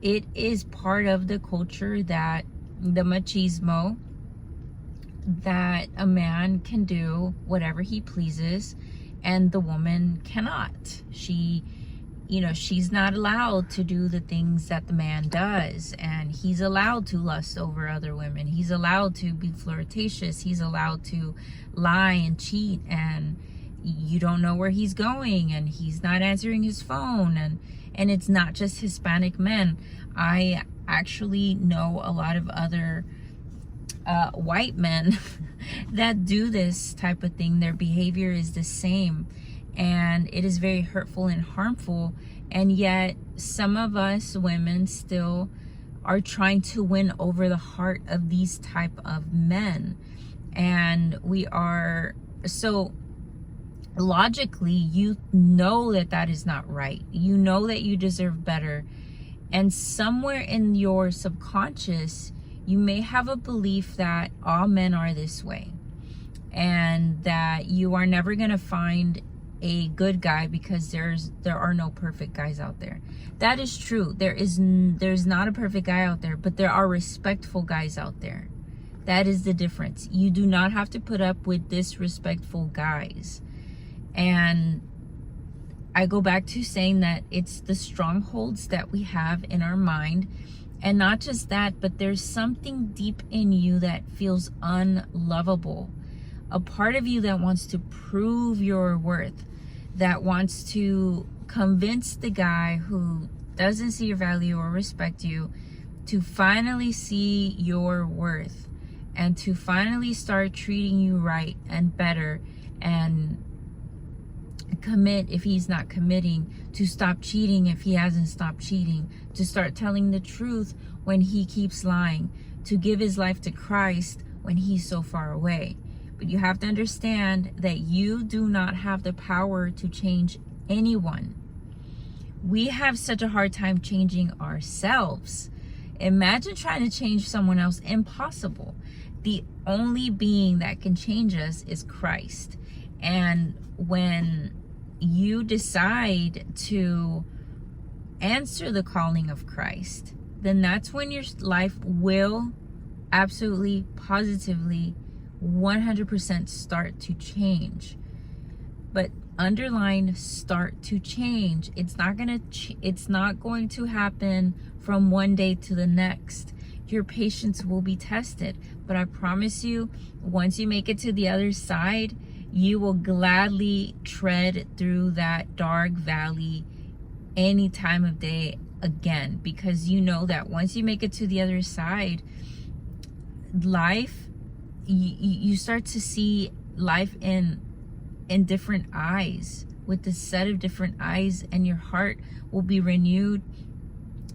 it is part of the culture, that the machismo, that a man can do whatever he pleases and the woman cannot. She's not allowed to do the things that the man does, and he's allowed to lust over other women. He's allowed to be flirtatious. He's allowed to lie and cheat, and you don't know where he's going, and he's not answering his phone. And it's not just Hispanic men. I actually know a lot of other white men that do this type of thing. Their behavior is the same, and it is very hurtful and harmful. And yet some of us women still are trying to win over the heart of these type of men. And we are, so logically, you know that that is not right. You know that you deserve better. And somewhere in your subconscious, you may have a belief that all men are this way, and that you are never going to find a good guy because there are no perfect guys out there. That is true. There's not a perfect guy out there, but there are respectful guys out there. That is the difference. You do not have to put up with disrespectful guys. And I go back to saying that it's the strongholds that we have in our mind. And not just that, but there's something deep in you that feels unlovable. A part of you that wants to prove your worth, that wants to convince the guy who doesn't see your value or respect you to finally see your worth, and to finally start treating you right and better, and commit if he's not committing, to stop cheating if he hasn't stopped cheating, to start telling the truth when he keeps lying, to give his life to Christ when he's so far away. But you have to understand that you do not have the power to change anyone. We have such a hard time changing ourselves. Imagine trying to change someone else. Impossible. The only being that can change us is Christ. And when you decide to answer the calling of Christ, then that's when your life will absolutely, positively, 100% start to change. But underline start to change. It's not going to happen from one day to the next. Your patience will be tested, but I promise you, once you make it to the other side, you will gladly tread through that dark valley any time of day again, because you know that once you make it to the other side, life, you start to see life in different eyes, with a set of different eyes, and your heart will be renewed.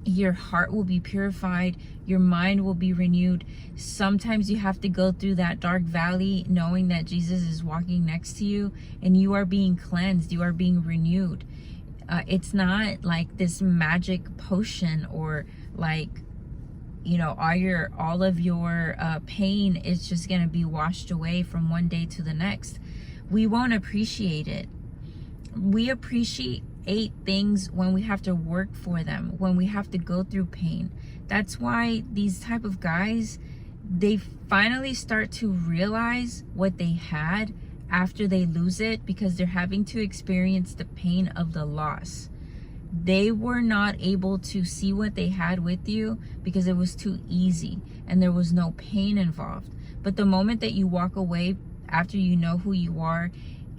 Your heart will be purified. Your mind will be renewed. Sometimes you have to go through that dark valley knowing that Jesus is walking next to you, and you are being cleansed. You are being renewed. It's not like this magic potion, or like, all of your pain is just going to be washed away from one day to the next. We won't appreciate it. We appreciate things when we have to work for them, when we have to go through pain. That's why these type of guys, they finally start to realize what they had after they lose it, because they're having to experience the pain of the loss. They were not able to see what they had with you because it was too easy and there was no pain involved. But the moment that you walk away after you know who you are,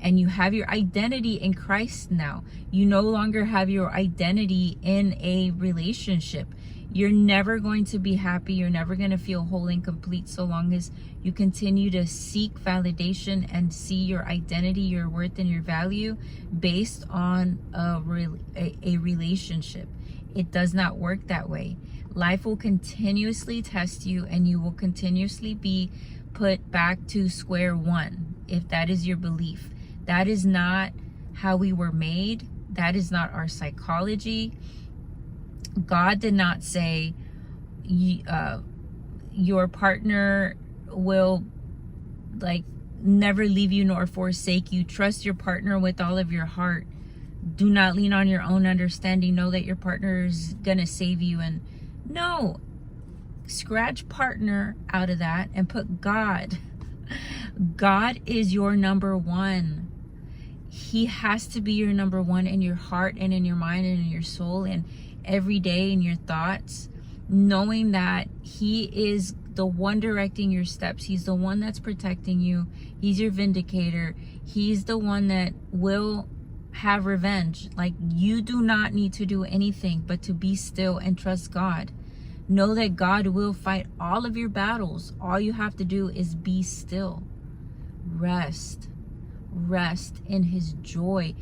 and you have your identity in Christ now, you no longer have your identity in a relationship. You're never going to be happy. You're never going to feel whole and complete so long as you continue to seek validation and see your identity, your worth, and your value based on a relationship. It does not work that way. Life will continuously test you, and you will continuously be put back to square one, if that is your belief. That is not how we were made. That is not our psychology. God did not say your partner will never leave you nor forsake you. Trust your partner with all of your heart. Do not lean on your own understanding. Know that your partner is gonna save you. And no, scratch partner out of that and put God. God is your number one. He has to be your number one in your heart and in your mind and in your soul and every day in your thoughts, knowing that he is the one directing your steps. He's the one that's protecting you. He's your vindicator. He's the one that will have revenge. Like, you do not need to do anything but to be still and trust God. Know that God will fight all of your battles. All you have to do is be still. Rest in his joy.